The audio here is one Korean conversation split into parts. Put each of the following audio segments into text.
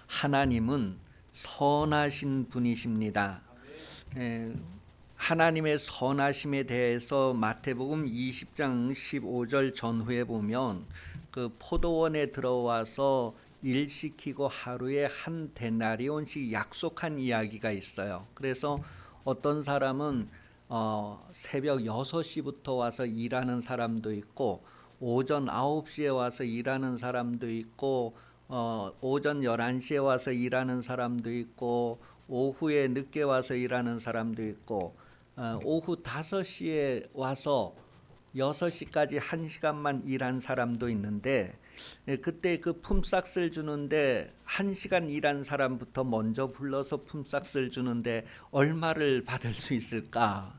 하나님은 선하신 분이십니다. 하나님의 선하심에 대해서 마태복음 20장 15절 전후에 보면 그 포도원에 들어와서 일 시키고 하루에 한 데나리온씩 약속한 이야기가 있어요. 그래서 어떤 사람은 새벽 6시부터 와서 일하는 사람도 있고 오전 9시에 와서 일하는 사람도 있고 오전 11시에 와서 일하는 사람도 있고 오후에 늦게 와서 일하는 사람도 있고 오후 5시에 와서 6시까지 1시간만 일한 사람도 있는데 그때 그 품삯을 주는데 1시간 일한 사람부터 먼저 불러서 품삯을 주는데 얼마를 받을 수 있을까?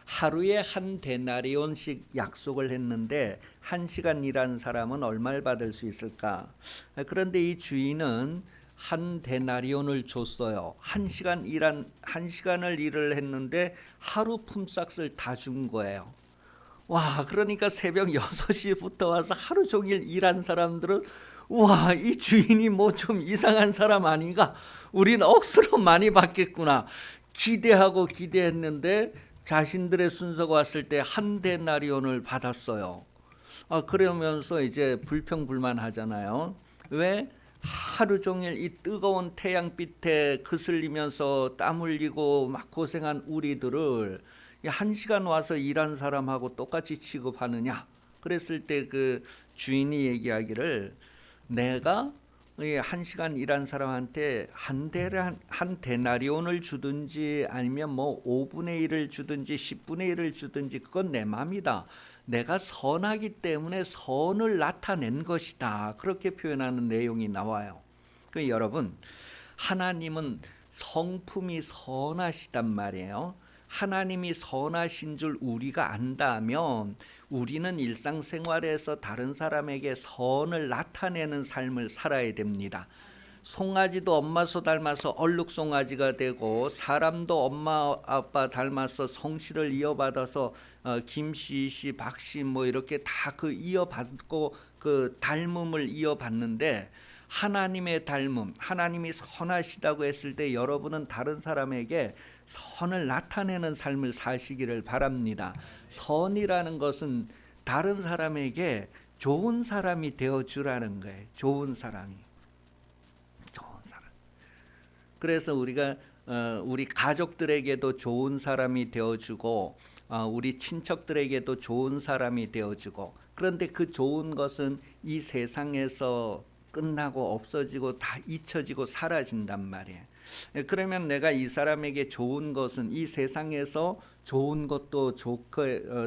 하루에 한 데나리온씩 약속을 했는데 1시간 일한 사람은 얼마를 받을 수 있을까? 그런데 이 주인은 한 데나리온을 줬어요. 1시간을 일을 했는데 하루 품삯을 다 준 거예요. 와, 그러니까 새벽 6시부터 와서 하루 종일 일한 사람들은 와, 이 주인이 뭐 좀 이상한 사람 아닌가? 우린 억수로 많이 받겠구나. 기대하고 기대했는데 자신들의 순서가 왔을 때 한 데나리온을 받았어요. 그러면서 이제 불평불만하잖아요. 왜? 하루 종일 이 뜨거운 태양빛에 그슬리면서 땀 흘리고 막 고생한 우리들을 1시간 와서 일한 사람하고 똑같이 취급하느냐? 그랬을 때 그 주인이 얘기하기를 내가 1시간 일한 사람한테 한 데나리온을 주든지 아니면 뭐 5분의 1을 주든지 10분의 1을 주든지 그건 내 맘이다. 내가 선하기 때문에 선을 나타낸 것이다. 그렇게 표현하는 내용이 나와요. 여러분, 하나님은 성품이 선하시단 말이에요. 하나님이 선하신 줄 우리가 안다면 우리는 일상생활에서 다른 사람에게 선을 나타내는 삶을 살아야 됩니다. 송아지도 엄마 소 닮아서 얼룩송아지가 되고 사람도 엄마 아빠 닮아서 성씨를 이어받아서 김씨, 씨, 박씨 뭐 이렇게 다 그 이어받고 그 닮음을 이어받는데 하나님의 닮음, 하나님이 선하시다고 했을 때 여러분은 다른 사람에게 선을 나타내는 삶을 사시기를 바랍니다. 선이라는 것은 다른 사람에게 좋은 사람이 되어주라는 거예요. 좋은 사람이. 그래서 우리가 우리 가족들에게도 좋은 사람이 되어주고 우리 친척들에게도 좋은 사람이 되어주고, 그런데 그 좋은 것은 이 세상에서 끝나고 없어지고 다 잊혀지고 사라진단 말이에요. 그러면 내가 이 사람에게 좋은 것은 이 세상에서 좋은 것도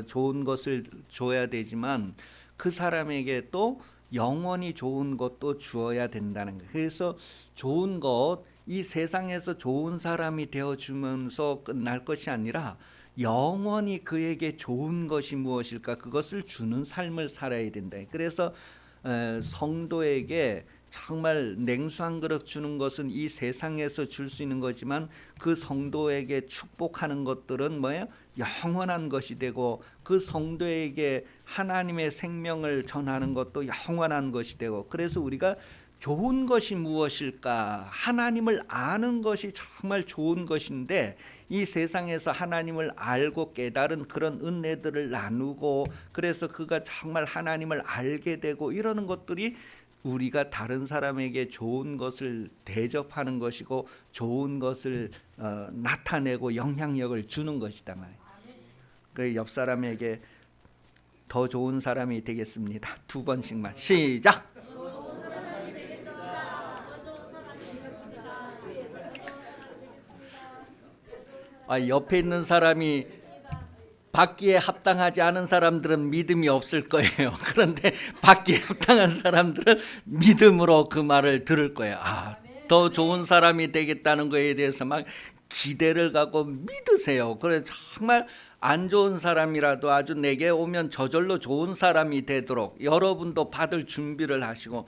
좋은 것을 줘야 되지만 그 사람에게 또 영원히 좋은 것도 주어야 된다는 거예요. 그래서 좋은 것, 이 세상에서 좋은 사람이 되어주면서 끝날 것이 아니라 영원히 그에게 좋은 것이 무엇일까? 그것을 주는 삶을 살아야 된다. 그래서 성도에게 정말 냉수 한 그릇 주는 것은 이 세상에서 줄 수 있는 거지만 그 성도에게 축복하는 것들은 뭐예요? 영원한 것이 되고 그 성도에게 하나님의 생명을 전하는 것도 영원한 것이 되고, 그래서 우리가 좋은 것이 무엇일까? 하나님을 아는 것이 정말 좋은 것인데 이 세상에서 하나님을 알고 깨달은 그런 은혜들을 나누고 그래서 그가 정말 하나님을 알게 되고 이러는 것들이 우리가 다른 사람에게 좋은 것을 대접하는 것이고 좋은 것을 나타내고 영향력을 주는 것이다 말이에요. 그 옆 사람에게 더 좋은 사람이 되겠습니다. 2번씩만 시작. 옆에 있는 사람이 받기에 합당하지 않은 사람들은 믿음이 없을 거예요. 그런데 받기에 합당한 사람들은 믿음으로 그 말을 들을 거예요. 더 좋은 사람이 되겠다는 거에 대해서 막 기대를 갖고 믿으세요. 그래서 정말 안 좋은 사람이라도 아주 내게 오면 저절로 좋은 사람이 되도록 여러분도 받을 준비를 하시고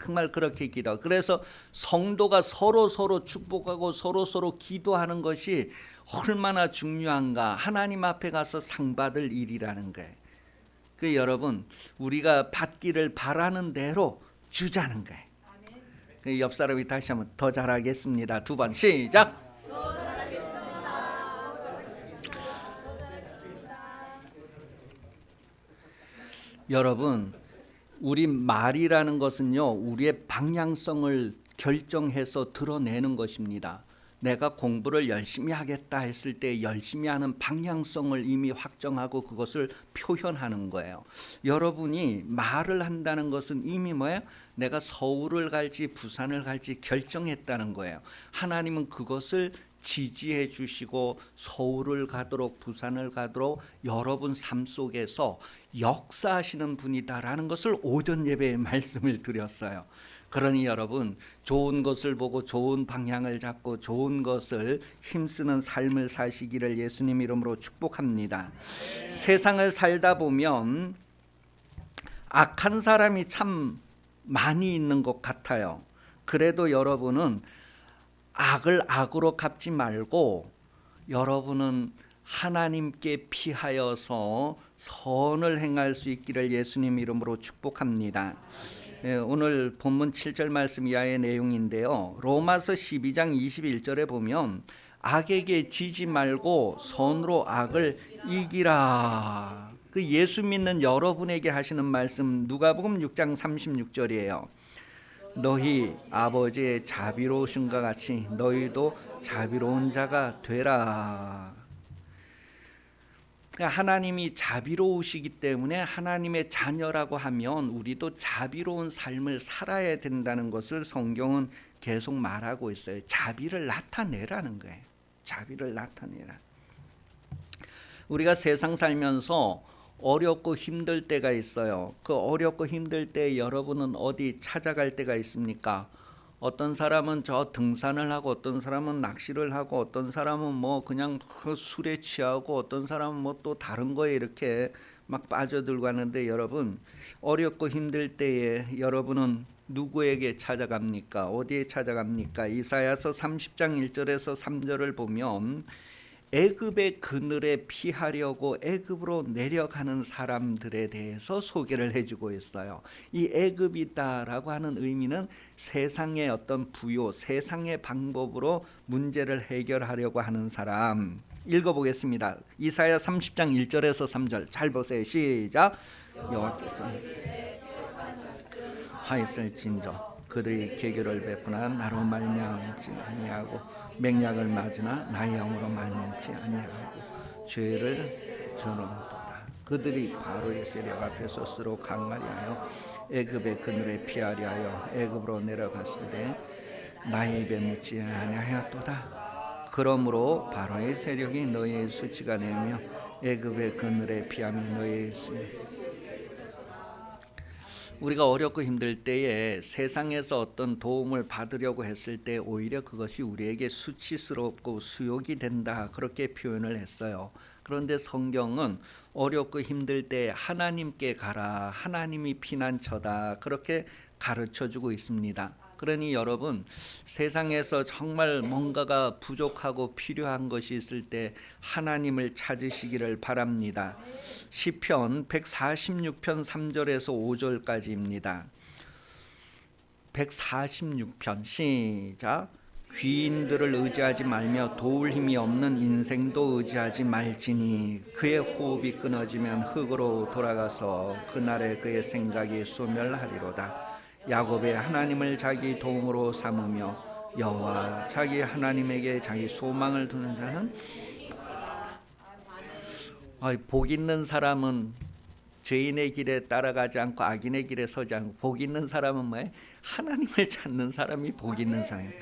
정말 그렇게 기도. 그래서 성도가 서로 축복하고 서로 기도하는 것이 얼마나 중요한가. 하나님 앞에 가서 상 받을 일이라는 거예요. 여러분, 우리가 받기를 바라는 대로 주자는 거예요. 옆 사람이 다시 한번 더 잘하겠습니다. 두 번 시작. 여러분, 우리 말이라는 것은요, 우리의 방향성을 결정해서 드러내는 것입니다. 내가 공부를 열심히 하겠다 했을 때 열심히 하는 방향성을 이미 확정하고 그것을 표현하는 거예요. 여러분이 말을 한다는 것은 이미 뭐예요? 내가 서울을 갈지 부산을 갈지 결정했다는 거예요. 하나님은 그것을 지지해 주시고 서울을 가도록 부산을 가도록 여러분 삶 속에서 역사하시는 분이다라는 것을 오전 예배에 말씀을 드렸어요. 그러니 여러분, 좋은 것을 보고 좋은 방향을 잡고 좋은 것을 힘쓰는 삶을 사시기를 예수님 이름으로 축복합니다. 세상을 살다 보면 악한 사람이 참 많이 있는 것 같아요. 그래도 여러분은 악을 악으로 갚지 말고 여러분은 하나님께 피하여서 선을 행할 수 있기를 예수님 이름으로 축복합니다. 오늘 본문 7절 말씀 이하의 내용인데요. 로마서 12장 21절에 보면 악에게 지지 말고 선으로 악을 이기라. 그 예수 믿는 여러분에게 하시는 말씀 누가복음 6장 36절이에요. 너희 아버지의 자비로우신가 같이 너희도 자비로운 자가 되라. 하나님이 자비로우시기 때문에 하나님의 자녀라고 하면 우리도 자비로운 삶을 살아야 된다는 것을 성경은 계속 말하고 있어요. 자비를 나타내라는 거예요. 자비를 나타내라. 우리가 세상 살면서 어렵고 힘들 때가 있어요. 그 어렵고 힘들 때 여러분은 어디 찾아갈 때가 있습니까? 어떤 사람은 저 등산을 하고 어떤 사람은 낚시를 하고 어떤 사람은 뭐 그냥 술에 취하고 어떤 사람은 뭐 또 다른 거에 이렇게 막 빠져들고 하는데 여러분 어렵고 힘들 때에 여러분은 누구에게 찾아갑니까? 어디에 찾아갑니까? 이사야서 30장 1절에서 3절을 보면 애굽의 그늘에 피하려고 애굽으로 내려가는 사람들에 대해서 소개를 해주고 있어요. 이 애굽이다라고 하는 의미는 세상의 어떤 부요, 세상의 방법으로 문제를 해결하려고 하는 사람. 읽어보겠습니다. 이사야 30장 1절에서 3절 잘 보세요. 시작. 여호와께서 하였을진저 그들이 계교를 베푸나 나로 말미암지 아니하고 맹약을 맞으나 나의 영으로 말미암지 아니하고 죄를 저는도다. 그들이 바로의 세력 앞에서 스스로 강하리 하여 애굽의 그늘에 피하리 하여 애굽으로 내려갔을 때 나의 입에 묻지 아니하였도다. 그러므로 바로의 세력이 너희의 수치가 되며 애굽의 그늘에 피함이 너희의 우리가 어렵고 힘들 때에 세상에서 어떤 도움을 받으려고 했을 때 오히려 그것이 우리에게 수치스럽고 수욕이 된다 그렇게 표현을 했어요. 그런데 성경은 어렵고 힘들 때 하나님께 가라, 하나님이 피난처다 그렇게 가르쳐주고 있습니다. 그러니 여러분 세상에서 정말 뭔가가 부족하고 필요한 것이 있을 때 하나님을 찾으시기를 바랍니다. 시편 146편 3절에서 5절까지입니다. 146편 시작. 귀인들을 의지하지 말며 도울 힘이 없는 인생도 의지하지 말지니 그의 호흡이 끊어지면 흙으로 돌아가서 그날에 그의 생각이 소멸하리로다. 야곱의 하나님을 자기 도움으로 삼으며 여호와 자기 하나님에게 자기 소망을 두는 자는 복 있는 사람은 죄인의 길에 따라가지 않고 악인의 길에 서지 않고 복 있는 사람은 뭐예요? 하나님을 찾는 사람이 복 있는 사람이에요.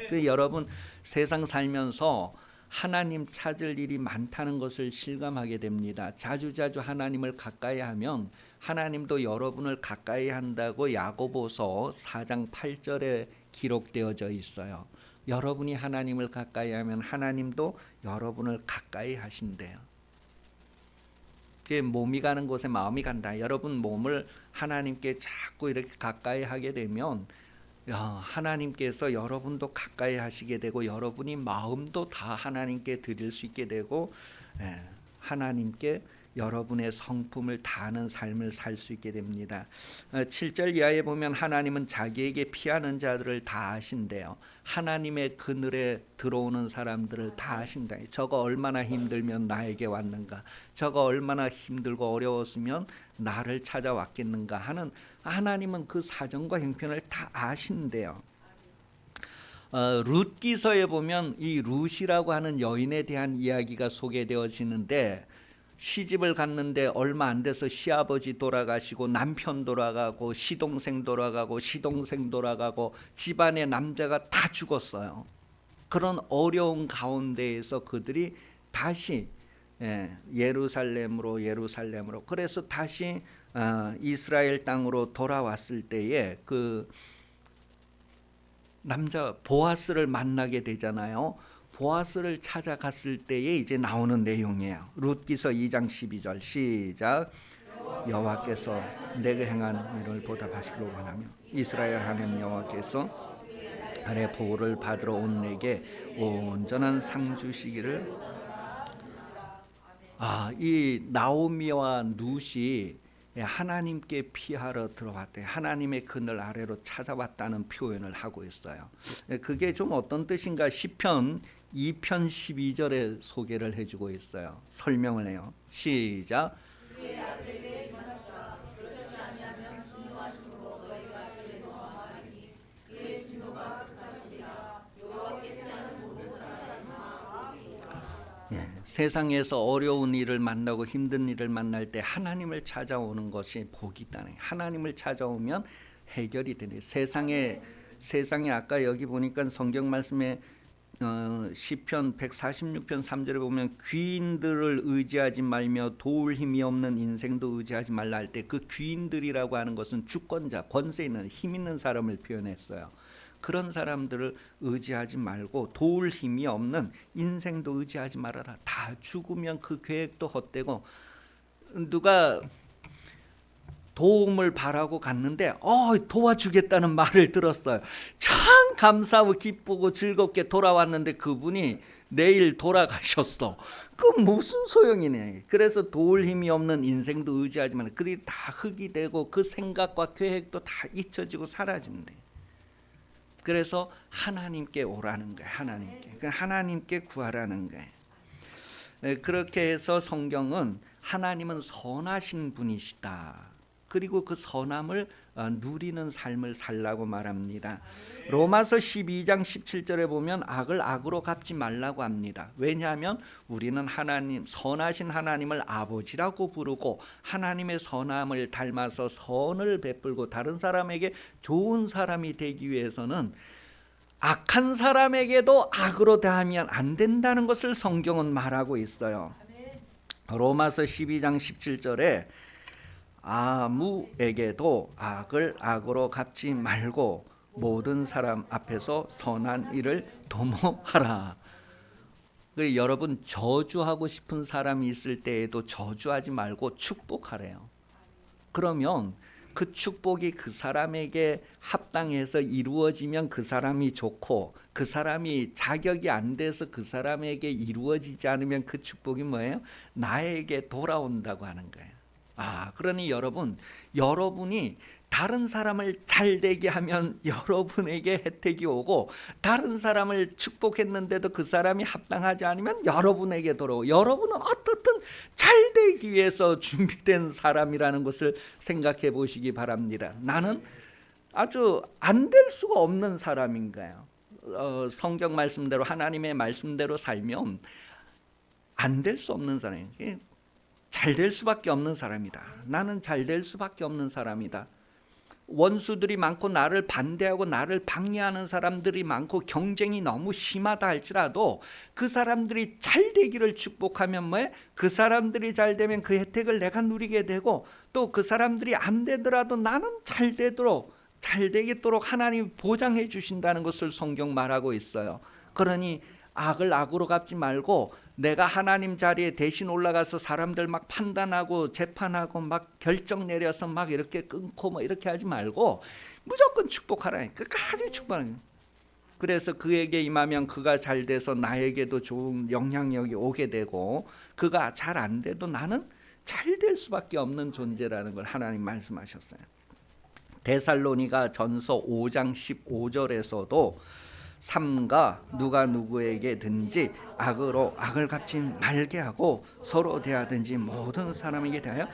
그 여러분 세상 살면서 하나님 찾을 일이 많다는 것을 실감하게 됩니다. 자주자주 하나님을 가까이 하면 하나님도 여러분을 가까이 한다고 야고보서 4장 8절에 기록되어져 있어요. 여러분이 하나님을 가까이 하면 하나님도 여러분을 가까이 하신대요. 몸이 가는 곳에 마음이 간다. 여러분 몸을 하나님께 자꾸 이렇게 가까이 하게 되면 하나님께서 여러분도 가까이 하시게 되고 여러분이 마음도 다 하나님께 드릴 수 있게 되고 하나님께 여러분의 성품을 다하는 삶을 살 수 있게 됩니다. 7절 이하에 보면 하나님은 자기에게 피하는 자들을 다 아신대요. 하나님의 그늘에 들어오는 사람들을 다 아신다. 저거 얼마나 힘들면 나에게 왔는가, 저거 얼마나 힘들고 어려웠으면 나를 찾아왔겠는가 하는, 하나님은 그 사정과 형편을 다 아신대요. 룻기서에 보면 이 룻이라고 하는 여인에 대한 이야기가 소개되어지는데, 시집을 갔는데 얼마 안 돼서 시아버지 돌아가시고 남편 돌아가고 시동생 돌아가고 시동생 돌아가고 집안의 남자가 다 죽었어요. 그런 어려운 가운데에서 그들이 다시 예루살렘으로 그래서 다시 이스라엘 땅으로 돌아왔을 때에 그 남자 보아스를 만나게 되잖아요. 보아스를 찾아갔을 때에 이제 나오는 내용이에요. 룻기서 2장 12절 시작. 여호와께서 내게 행한 일을 보답하시기를 원하며 이스라엘 하나님 여호와께서 아래 보호를 받으러 온 내게 온전한 상 주시기를. 이 나오미와 룻이 하나님께 피하러 들어왔대. 하나님의 그늘 아래로 찾아왔다는 표현을 하고 있어요. 그게 좀 어떤 뜻인가? 시편 2편 12절에 소개를 해주고 있어요. 설명을 해요. 시작. 세상에서 어려운 일을 만나고 힘든 일을 만날 때 하나님을 찾아오는 것이 복이 있다는, 하나님을 찾아오면 해결이 되네. 세상에 아까 여기 보니까 성경 말씀에 시편 146편 3절에 보면 귀인들을 의지하지 말며 도울 힘이 없는 인생도 의지하지 말라 할 때, 그 귀인들이라고 하는 것은 주권자, 권세 있는 힘 있는 사람을 표현했어요. 그런 사람들을 의지하지 말고 도울 힘이 없는 인생도 의지하지 말아라. 다 죽으면 그 계획도 헛되고, 누가 도움을 바라고 갔는데 도와주겠다는 말을 들었어요. 참 감사하고 기쁘고 즐겁게 돌아왔는데 그분이 내일 돌아가셨어. 그 무슨 소용이네. 그래서 도울 힘이 없는 인생도 의지하지 말아라. 그들이 다 흙이 되고 그 생각과 계획도 다 잊혀지고 사라진대. 그래서 하나님께 오라는 거예요. 하나님께 구하라는 거예요. 그렇게 해서 성경은 하나님은 선하신 분이시다. 그리고 그 선함을 누리는 삶을 살라고 말합니다. 로마서 12장 17절에 보면 악을 악으로 갚지 말라고 합니다. 왜냐하면 우리는 하나님, 선하신 하나님을 아버지라고 부르고 하나님의 선함을 닮아서 선을 베풀고 다른 사람에게 좋은 사람이 되기 위해서는 악한 사람에게도 악으로 대하면 안 된다는 것을 성경은 말하고 있어요. 로마서 12장 17절에 아무에게도 악을 악으로 갚지 말고 모든 사람 앞에서 선한 일을 도모하라. 여러분, 저주하고 싶은 사람이 있을 때에도 저주하지 말고 축복하래요. 그러면 그 축복이 그 사람에게 합당해서 이루어지면 그 사람이 좋고, 그 사람이 자격이 안 돼서 그 사람에게 이루어지지 않으면 그 축복이 뭐예요? 나에게 돌아온다고 하는 거예요. 그러니 여러분이 다른 사람을 잘되게 하면 여러분에게 혜택이 오고, 다른 사람을 축복했는데도 그 사람이 합당하지 않으면 여러분에게 돌아오고, 여러분은 어떻든 잘되기 위해서 준비된 사람이라는 것을 생각해 보시기 바랍니다. 나는 아주 안 될 수가 없는 사람인 거예요. 성경 말씀대로, 하나님의 말씀대로 살면 안 될 수 없는 사람이에요. 잘 될 수밖에 없는 사람이다. 나는 잘 될 수밖에 없는 사람이다. 원수들이 많고 나를 반대하고 나를 방해하는 사람들이 많고 경쟁이 너무 심하다 할지라도 그 사람들이 잘 되기를 축복하면 뭐해? 그 사람들이 잘 되면 그 혜택을 내가 누리게 되고, 또 그 사람들이 안 되더라도 나는 잘 되도록 하나님이 보장해 주신다는 것을 성경 말하고 있어요. 그러니 악을 악으로 갚지 말고 내가 하나님 자리에 대신 올라가서 사람들 막 판단하고 재판하고 막 결정 내려서 막 이렇게 끊고 뭐 이렇게 하지 말고 무조건 축복하라. 끝까지 축복하라. 그래서 그에게 임하면 그가 잘 돼서 나에게도 좋은 영향력이 오게 되고, 그가 잘 안 돼도 나는 잘 될 수밖에 없는 존재라는 걸 하나님 말씀하셨어요. 데살로니가 전서 5장 15절에서도 삼가 누가 누구에게든지 악으로 악을 갚지 말게 하고 서로 대하든지 모든 사람에게 대하여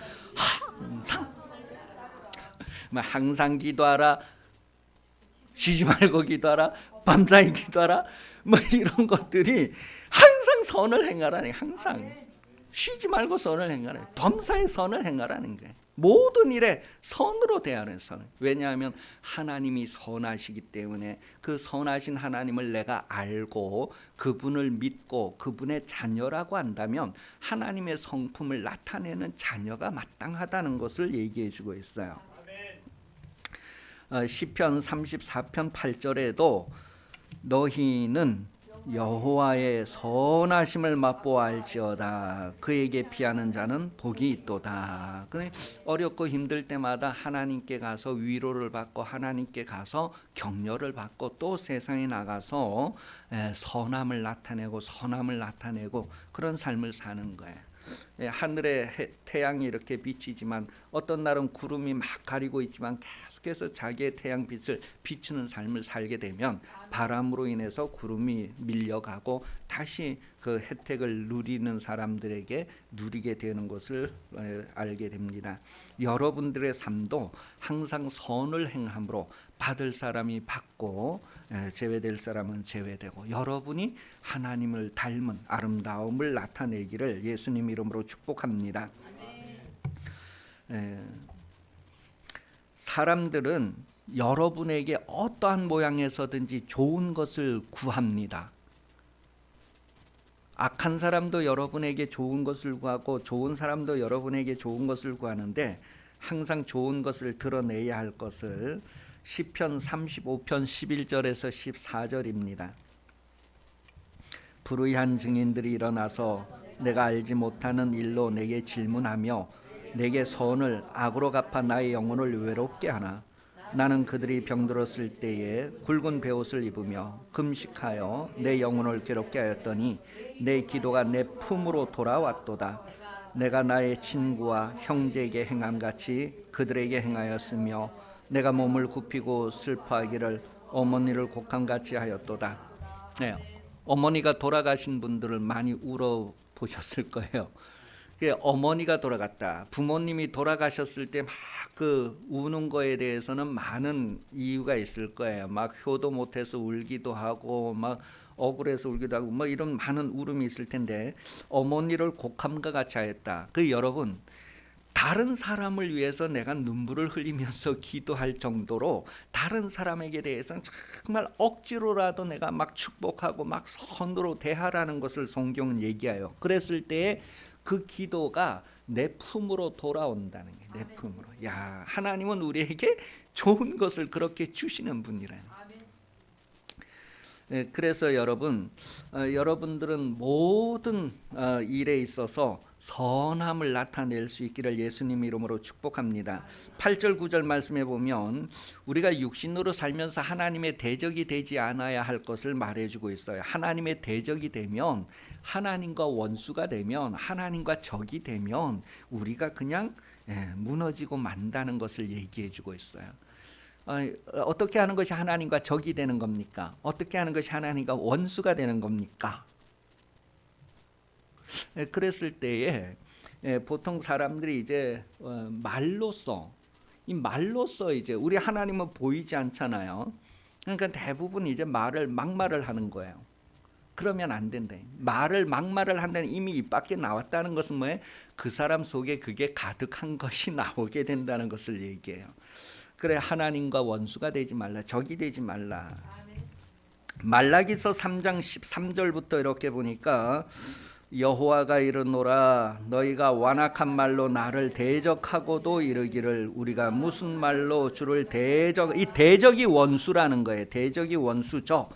항상 기도하라, 쉬지 말고 기도하라, 밤사이 기도하라, 이런 것들이 항상 선을 행하라니, 항상 쉬지 말고 선을 행하라, 범사에 선을 행하라는 거예요. 모든 일에 선으로 대하는 선. 왜냐하면 하나님이 선하시기 때문에 그 선하신 하나님을 내가 알고 그분을 믿고 그분의 자녀라고 한다면 하나님의 성품을 나타내는 자녀가 마땅하다는 것을 얘기해 주고 있어요. 시편 34편 8절에도 너희는 여호와의 선하심을 맛보알지어다. 그에게 피하는 자는 복이 있도다. 어렵고 힘들 때마다 하나님께 가서 위로를 받고 하나님께 가서 격려를 받고 또 세상에 나가서 선함을 나타내고 그런 삶을 사는 거예요. 하늘에 태양이 이렇게 비치지만 어떤 날은 구름이 막 가리고 있지만 계속해서 자기의 태양빛을 비추는 삶을 살게 되면 바람으로 인해서 구름이 밀려가고 다시 그 혜택을 누리는 사람들에게 누리게 되는 것을 알게 됩니다. 여러분들의 삶도 항상 선을 행함으로 받을 사람이 받고 제외될 사람은 제외되고 여러분이 하나님을 닮은 아름다움을 나타내기를 예수님 이름으로 축복합니다. 사람들은 여러분에게 어떠한 모양에서든지 좋은 것을 구합니다. 악한 사람도 여러분에게 좋은 것을 구하고 좋은 사람도 여러분에게 좋은 것을 구하는데 항상 좋은 것을 드러내야 할 것을 시편 35편 11절에서 14절입니다. 불의한 증인들이 일어나서 내가 알지 못하는 일로 내게 질문하며 내게 선을 악으로 갚아 나의 영혼을 외롭게 하나. 나는 그들이 병들었을 때에 굵은 베옷을 입으며 금식하여 내 영혼을 괴롭게 하였더니 내 기도가 내 품으로 돌아왔도다. 내가 나의 친구와 형제에게 행함같이 그들에게 행하였으며 내가 몸을 굽히고 슬퍼하기를 어머니를 곡함같이 하였도다. 어머니가 돌아가신 분들을 많이 울어보셨을 거예요. 어머니가 돌아갔다, 부모님이 돌아가셨을 때 막 그 우는 거에 대해서는 많은 이유가 있을 거예요. 막 효도 못해서 울기도 하고 막 억울해서 울기도 하고 이런 많은 울음이 있을 텐데 어머니를 곡함과 같이 하였다. 여러분, 다른 사람을 위해서 내가 눈물을 흘리면서 기도할 정도로 다른 사람에게 대해서는 정말 억지로라도 내가 막 축복하고 막 선으로 대하라는 것을 성경은 얘기해요. 그랬을 때에 그 기도가 내 품으로 돌아온다는 게, 내 품으로. 야, 하나님은 우리에게 좋은 것을 그렇게 주시는 분이라는. 그래서 여러분들은 모든 일에 있어서 선함을 나타낼 수 있기를 예수님 이름으로 축복합니다. 8절 9절 말씀에 보면 우리가 육신으로 살면서 하나님의 대적이 되지 않아야 할 것을 말해주고 있어요. 하나님의 대적이 되면, 하나님과 원수가 되면, 하나님과 적이 되면 우리가 그냥 무너지고 만다는 것을 얘기해주고 있어요. 어떻게 하는 것이 하나님과 적이 되는 겁니까? 어떻게 하는 것이 하나님과 원수가 되는 겁니까? 그랬을 때에 보통 사람들이 이제 말로써 이제 우리 하나님은 보이지 않잖아요. 그러니까 대부분 이제 막말을 하는 거예요. 그러면 안 된대. 막말을 한다는 이미 입 밖에 나왔다는 것은 뭐예요? 그 사람 속에 그게 가득한 것이 나오게 된다는 것을 얘기해요. 그래, 하나님과 원수가 되지 말라, 적이 되지 말라. 말라기서 3장 13절부터 이렇게 보니까 여호와가 이르노라 너희가 완악한 말로 나를 대적하고도 이르기를 우리가 무슨 말로 주를 대적. 이 대적이 원수라는 거예요. 대적이 원수죠.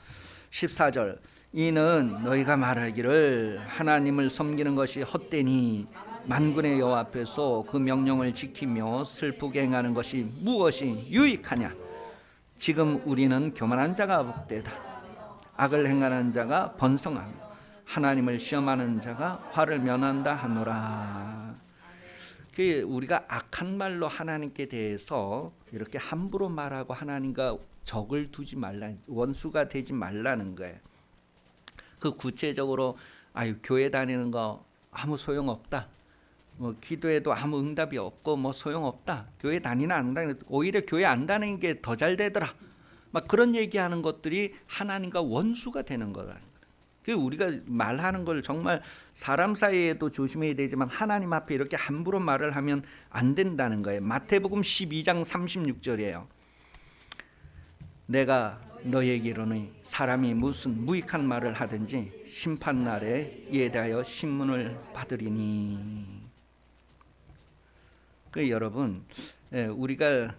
14절 이는 너희가 말하기를 하나님을 섬기는 것이 헛되니 만군의 여호와 앞에서 그 명령을 지키며 슬프게 행하는 것이 무엇이 유익하냐. 지금 우리는 교만한 자가 복되다. 악을 행하는 자가 번성하며 하나님을 시험하는 자가 화를 면한다 하노라. 그 우리가 악한 말로 하나님께 대해서 이렇게 함부로 말하고 하나님과 적을 두지 말라, 원수가 되지 말라는 거예요. 그 구체적으로 아유 교회 다니는 거 아무 소용 없다. 뭐 기도해도 아무 응답이 없고 뭐 소용 없다. 교회 다니나 안 다니나 오히려 교회 안 다니는 게 더 잘 되더라. 막 그런 얘기하는 것들이 하나님과 원수가 되는 거라는 거예요. 그 우리가 말하는 걸 정말 사람 사이에도 조심해야 되지만 하나님 앞에 이렇게 함부로 말을 하면 안 된다는 거예요. 마태복음 12장 36절이에요. 내가 너에게로는 사람이 무슨 무익한 말을 하든지 심판날에 이에 대하여 신문을 받으리니. 그 여러분 우리가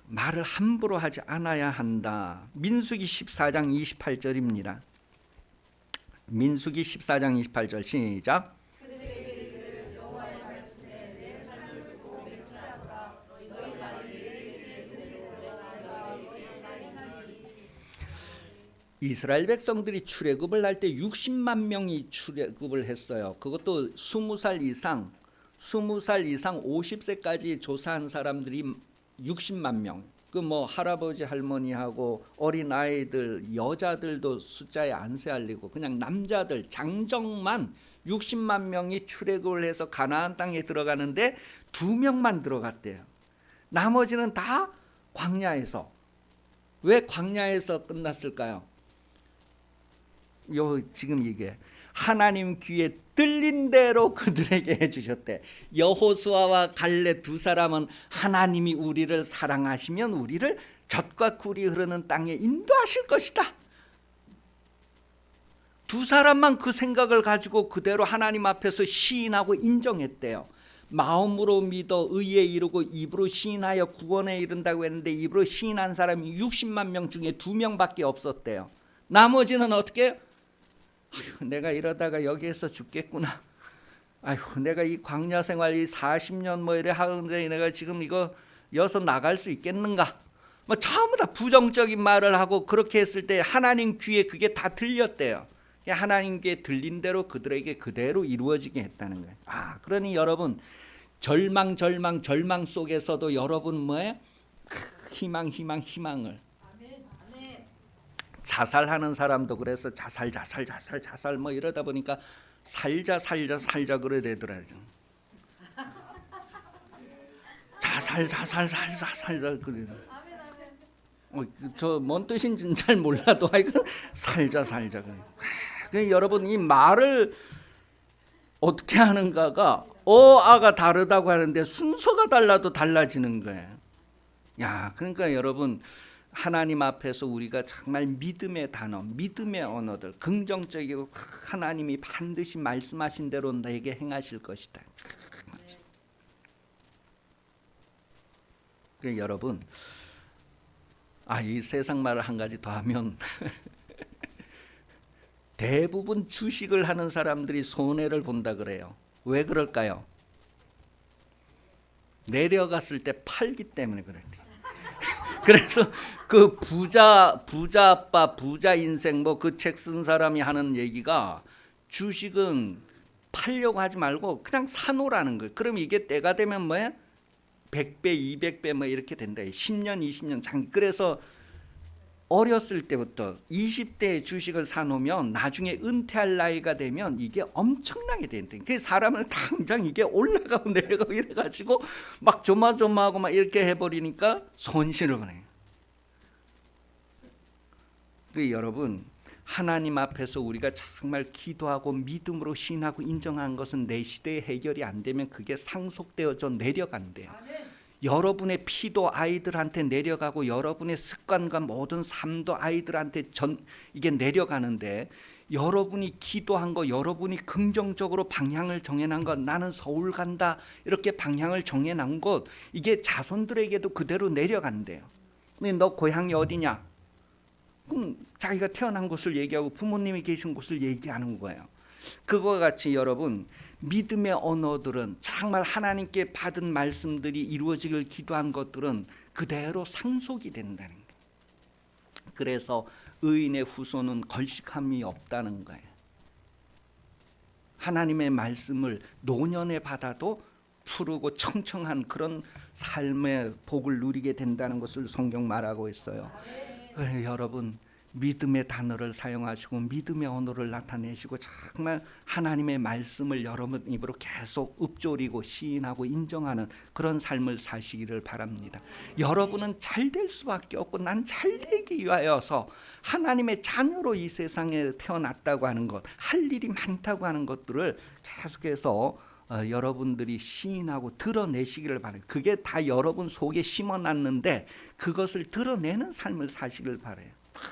말을 함부로 하지 않아야 한다. 민수기 14장 28절입니다. 민수기 14장 28절 시작. 이스라엘 백성들이 출애굽을 할 때 60만 명이 출애굽을 했어요. 그것도 20살 이상 50세까지 조사한 사람들이 60만 명. 그 뭐 할아버지 할머니하고 어린 아이들 여자들도 숫자에 안 세알리고 그냥 남자들 장정만 60만 명이 출애굽을 해서 가나안 땅에 들어가는데 2명만 들어갔대요. 나머지는 다 광야에서. 왜 광야에서 끝났을까요? 지금 이게 하나님 귀에 들린 대로 그들에게 해주셨대. 여호수아와 갈렙 두 사람은 하나님이 우리를 사랑하시면 우리를 젖과 꿀이 흐르는 땅에 인도하실 것이다. 두 사람만 그 생각을 가지고 그대로 하나님 앞에서 시인하고 인정했대요. 마음으로 믿어 의에 이르고 입으로 시인하여 구원에 이른다고 했는데 입으로 시인한 사람이 60만 명 중에 2명밖에 없었대요. 나머지는 어떻게? 아휴, 내가 이러다가 여기에서 죽겠구나. 아휴, 내가 이 광야 생활 이 40년 뭐 이래 하는데 내가 지금 이거 여기서 나갈 수 있겠는가? 뭐 전부 다 부정적인 말을 하고 그렇게 했을 때 하나님 귀에 그게 다 들렸대요. 하나님께 들린 대로 그들에게 그대로 이루어지게 했다는 거예요. 그러니 여러분 절망 속에서도 여러분 뭐예요? 희망을. 자살하는 사람도 그래서 자살 뭐 이러다 보니까 살자 그래 되더라고요. 자살 그래. 저 뭔 뜻인지는 잘 몰라도 하여간 살자 그래. 여러분 이 말을 어떻게 하는가가 어아가 다르다고 하는데 순서가 달라도 달라지는 거예요. 그러니까 여러분 하나님 앞에서 우리가 정말 믿음의 단어, 믿음의 언어들, 긍정적이고 하나님이 반드시 말씀하신 대로 내게 행하실 것이다. 여러분, 이 세상 말을 한 가지 더 하면 대부분 주식을 하는 사람들이 손해를 본다 그래요. 왜 그럴까요? 내려갔을 때 팔기 때문에 그래요. 그래서 그 부자 아빠 부자 인생 뭐 그 책 쓴 사람이 하는 얘기가 주식은 팔려고 하지 말고 그냥 사놓으라는 거예요. 그럼 이게 때가 되면 뭐예요? 100배 200배 뭐 이렇게 된다. 10년 20년 장기. 그래서 어렸을 때부터 20대에 주식을 사놓으면 나중에 은퇴할 나이가 되면 이게 엄청나게 된다. 그 사람을 당장 이게 올라가고 내려가고 이래가지고 막 조마조마하고 막 이렇게 해버리니까 손실을 보내요. 여러분 하나님 앞에서 우리가 정말 기도하고 믿음으로 신하고 인정한 것은 내 시대에 해결이 안 되면 그게 상속되어져 내려간대요. 여러분의 피도 아이들한테 내려가고 여러분의 습관과 모든 삶도 아이들한테 이게 내려가는데 여러분이 기도한 거 여러분이 긍정적으로 방향을 정해놓은 것 나는 서울 간다 이렇게 방향을 정해놓은 것 이게 자손들에게도 그대로 내려간대요. 근데 너 고향이 어디냐? 그럼 자기가 태어난 곳을 얘기하고 부모님이 계신 곳을 얘기하는 거예요. 그거와 같이 여러분 믿음의 언어들은 정말 하나님께 받은 말씀들이 이루어지길 기도한 것들은 그대로 상속이 된다는 거예요. 그래서 의인의 후손은 걸식함이 없다는 거예요. 하나님의 말씀을 노년에 받아도 푸르고 청청한 그런 삶의 복을 누리게 된다는 것을 성경 말하고 있어요. 여러분 믿음의 단어를 사용하시고 믿음의 언어를 나타내시고 정말 하나님의 말씀을 여러분 입으로 계속 읊조리고 시인하고 인정하는 그런 삶을 사시기를 바랍니다. 여러분은 잘 될 수밖에 없고 난 잘 되기 위하여서 하나님의 자녀로 이 세상에 태어났다고 하는 것, 할 일이 많다고 하는 것들을 계속해서 여러분들이 시인하고 드러내시기를 바라요. 그게 다 여러분 속에 심어놨는데 그것을 드러내는 삶을 사시길 바라요.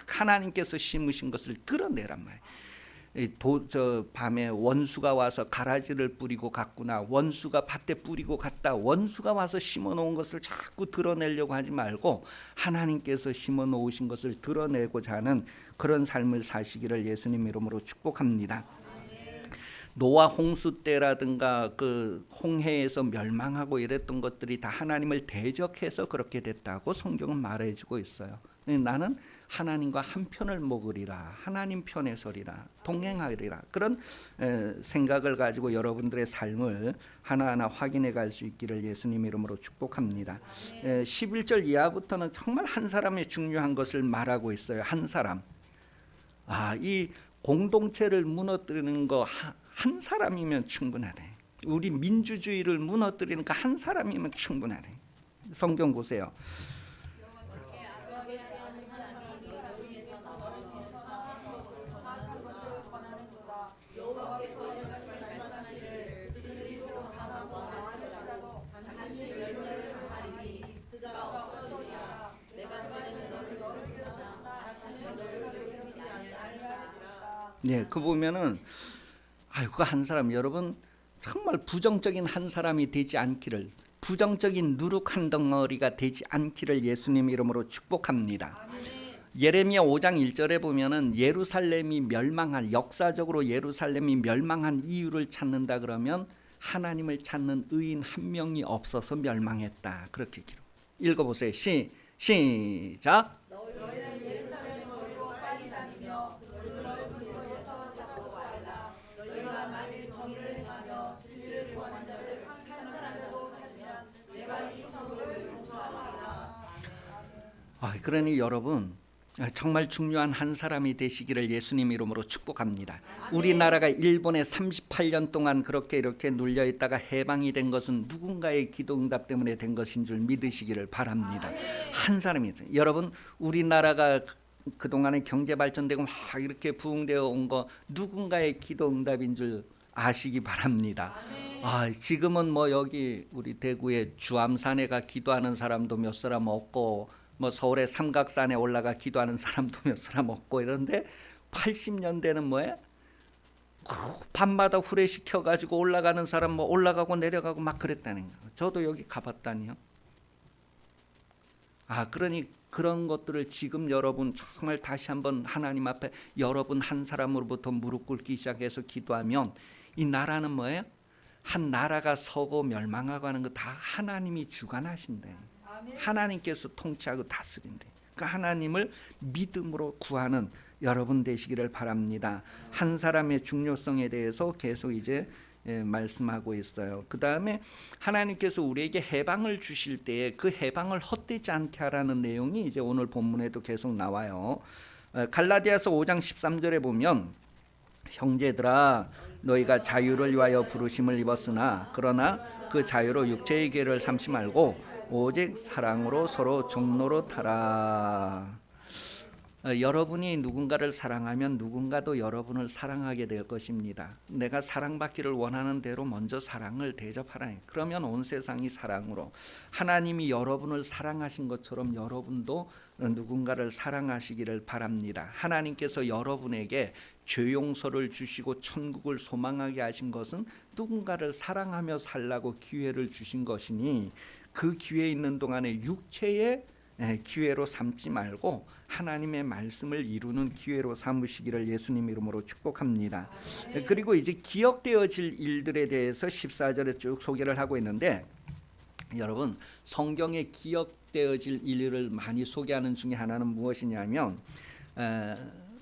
하나님께서 심으신 것을 드러내란 말이에요. 저 밤에 원수가 와서 가라지를 뿌리고 갔구나, 원수가 밭에 뿌리고 갔다, 원수가 와서 심어놓은 것을 자꾸 드러내려고 하지 말고 하나님께서 심어놓으신 것을 드러내고자 하는 그런 삶을 사시기를 예수님 이름으로 축복합니다. 노아 홍수 때라든가 그 홍해에서 멸망하고 이랬던 것들이 다 하나님을 대적해서 그렇게 됐다고 성경은 말해주고 있어요. 나는 하나님과 한 편을 먹으리라, 하나님 편에 서리라, 동행하리라, 그런 생각을 가지고 여러분들의 삶을 하나하나 확인해 갈 수 있기를 예수님 이름으로 축복합니다. 11절 이하부터는 정말 한 사람의 중요한 것을 말하고 있어요. 한 사람. 이 공동체를 무너뜨리는 거 한 사람이면 충분하대. 우리 민주주의를 무너뜨리는 거 한 사람이면 충분하대. 성경 보세요. 네, 그 보면은 그 한 사람, 여러분 정말 부정적인 한 사람이 되지 않기를, 부정적인 누룩 한 덩어리가 되지 않기를 예수님 이름으로 축복합니다. 예레미야 5장 1절에 보면은 예루살렘이 멸망한, 역사적으로 예루살렘이 멸망한 이유를 찾는다 그러면 하나님을 찾는 의인 한 명이 없어서 멸망했다, 그렇게 기록. 읽어보세요. 시작. 그러니 여러분 정말 중요한 한 사람이 되시기를 예수님 이름으로 축복합니다. 우리나라가 일본에 38년 동안 그렇게 이렇게 눌려 있다가 해방이 된 것은 누군가의 기도 응답 때문에 된 것인 줄 믿으시기를 바랍니다. 한 사람이죠. 여러분 우리나라가 그동안에 경제 발전되고 막 이렇게 부흥되어 온 거 누군가의 기도 응답인 줄 아시기 바랍니다. 지금은 뭐 여기 우리 대구의 주암산에 가 기도하는 사람도 몇 사람 없고, 뭐 서울의 삼각산에 올라가 기도하는 사람도 몇 사람 없고 이런데 80년대는 뭐예요? 밤마다 후레시켜 가지고 올라가는 사람 뭐 올라가고 내려가고 막 그랬다는 거예요. 저도 여기 가봤다니요. 그러니 그런 것들을 지금 여러분 정말 다시 한번 하나님 앞에 여러분 한 사람으로부터 무릎 꿇기 시작해서 기도하면 이 나라는 뭐예요? 한 나라가 서고 멸망하고 하는 거 다 하나님이 주관하신대. 하나님께서 통치하고 다스린대. 그 하나님을 믿음으로 구하는 여러분 되시기를 바랍니다. 한 사람의 중요성에 대해서 계속 이제 말씀하고 있어요. 그 다음에 하나님께서 우리에게 해방을 주실 때에 그 해방을 헛되지 않게 하라는 내용이 이제 오늘 본문에도 계속 나와요. 갈라디아서 5장 13절에 보면 형제들아 너희가 자유를 위하여 부르심을 입었으나 그러나 그 자유로 육체의 계를 삼지 말고 오직 사랑으로 서로 종노릇하라. 여러분이 누군가를 사랑하면 누군가도 여러분을 사랑하게 될 것입니다. 내가 사랑받기를 원하는 대로 먼저 사랑을 대접하라. 그러면 온 세상이 사랑으로, 하나님이 여러분을 사랑하신 것처럼 여러분도 누군가를 사랑하시기를 바랍니다. 하나님께서 여러분에게 죄 용서를 주시고 천국을 소망하게 하신 것은 누군가를 사랑하며 살라고 기회를 주신 것이니 그 기회에 있는 동안에 육체의 기회로 삼지 말고 하나님의 말씀을 이루는 기회로 삼으시기를 예수님 이름으로 축복합니다. 그리고 이제 기억되어질 일들에 대해서 14절에 쭉 소개를 하고 있는데, 여러분 성경에 기억되어질 일을 많이 소개하는 중에 하나는 무엇이냐면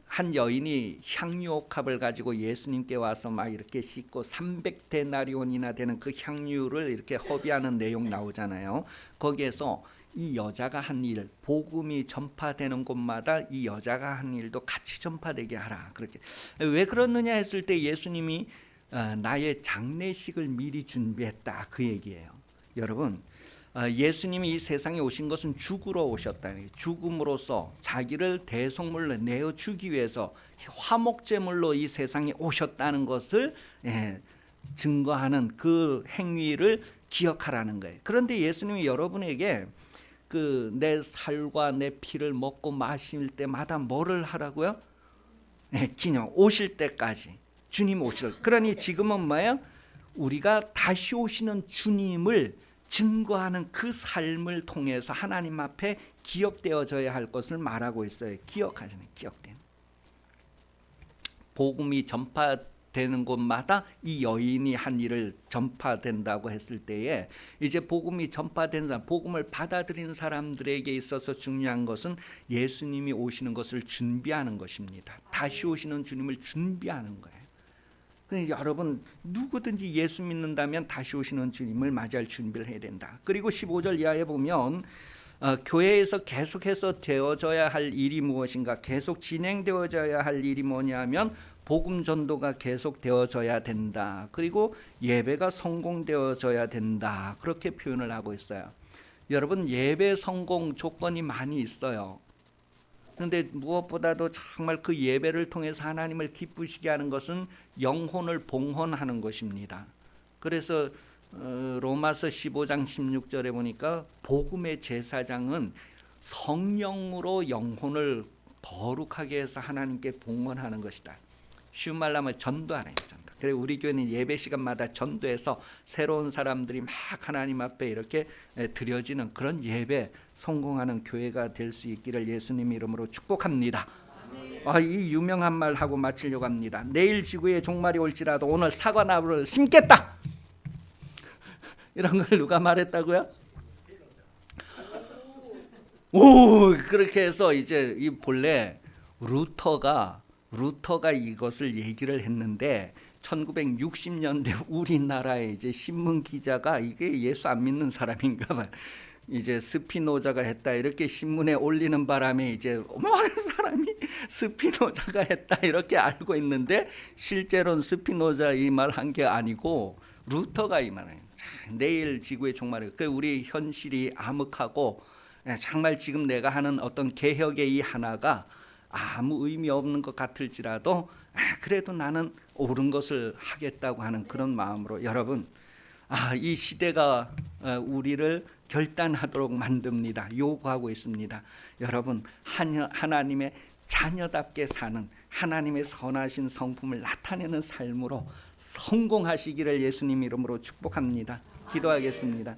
한 여인이 향유옥합을 가지고 예수님께 와서 막 이렇게 씻고 300데나리온이나 되는 그 향유를 이렇게 허비하는 내용 나오잖아요. 거기에서 이 여자가 한 일, 복음이 전파되는 곳마다 이 여자가 한 일도 같이 전파되게 하라. 그렇게. 왜 그러느냐 했을 때 예수님이 나의 장례식을 미리 준비했다, 그 얘기예요. 여러분, 예수님이 이 세상에 오신 것은 죽으러 오셨다. 죽음으로써 자기를 대속물로 내어주기 위해서 화목제물로 이 세상에 오셨다는 것을 증거하는 그 행위를 기억하라는 거예요. 그런데 예수님이 여러분에게 그 내 살과 내 피를 먹고 마실 때마다 뭐를 하라고요? 기념, 오실 때까지. 주님 오실. 그러니 지금은 뭐예요? 우리가 다시 오시는 주님을 증거하는 그 삶을 통해서 하나님 앞에 기억되어져야 할 것을 말하고 있어요. 기억하시는, 기억되는. 복음이 전파되는 곳마다 이 여인이 한 일을 전파된다고 했을 때에 이제 복음이 전파된 사람, 복음을 받아들인 사람들에게 있어서 중요한 것은 예수님이 오시는 것을 준비하는 것입니다. 다시 오시는 주님을 준비하는 거예요. 그러니까 여러분, 누구든지 예수 믿는다면 다시 오시는 주님을 맞이할 준비를 해야 된다. 그리고 15절 이하에 보면 교회에서 계속해서 되어져야 할 일이 무엇인가, 계속 진행되어져야 할 일이 뭐냐면 복음 전도가 계속 되어져야 된다. 그리고 예배가 성공되어져야 된다. 그렇게 표현을 하고 있어요. 여러분, 예배 성공 조건이 많이 있어요. 그런데 무엇보다도 정말 그 예배를 통해서 하나님을 기쁘시게 하는 것은 영혼을 봉헌하는 것입니다. 그래서 로마서 15장 16절에 보니까 복음의 제사장은 성령으로 영혼을 거룩하게 해서 하나님께 봉헌하는 것이다. 쉬운 말로 하면 전도하는 거죠. 그래서 우리 교회는 예배 시간마다 전도해서 새로운 사람들이 막 하나님 앞에 이렇게 드려지는 그런 예배 성공하는 교회가 될 수 있기를 예수님 이름으로 축복합니다. 이 유명한 말 하고 마치려고 합니다. 내일 지구에 종말이 올지라도 오늘 사과나무를 심겠다. 이런 걸 누가 말했다고요? 그렇게 해서 이제 이 본래 루터가 이것을 얘기를 했는데 1960년대 우리나라의 이제 신문 기자가 이게 예수 안 믿는 사람인가 봐. 이제 스피노자가 했다 이렇게 신문에 올리는 바람에 이제 어마어마한 사람이 스피노자가 했다 이렇게 알고 있는데 실제로는 스피노자 이 말 한 게 아니고 루터가 이 말이에요. 내일 지구의 종말이. 우리 현실이 암흑하고 정말 지금 내가 하는 어떤 개혁의 이 하나가 아무 의미 없는 것 같을지라도 그래도 나는 옳은 것을 하겠다고 하는 그런 마음으로 여러분, 이 시대가 우리를 결단하도록 만듭니다. 요구하고 있습니다. 여러분, 하나님의 자녀답게 사는 하나님의 선하신 성품을 나타내는 삶으로 성공하시기를 예수님 이름으로 축복합니다. 기도하겠습니다.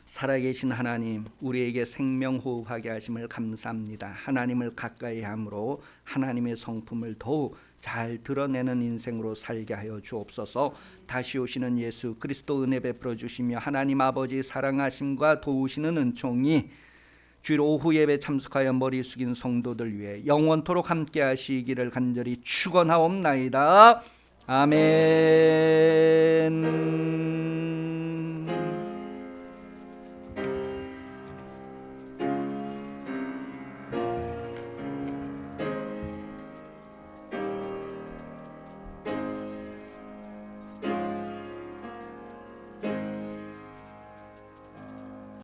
살아계신 하나님, 우리에게 생명호흡하게 하심을 감사합니다. 하나님을 가까이 함으로 하나님의 성품을 더욱 잘 드러내는 인생으로 살게 하여 주옵소서. 다시 오시는 예수 그리스도 은혜 베풀어 주시며 하나님 아버지 사랑하심과 도우시는 은총이 주일 오후 예배 참석하여 머리 숙인 성도들 위해 영원토록 함께 하시기를 간절히 축원하옵나이다. 아멘.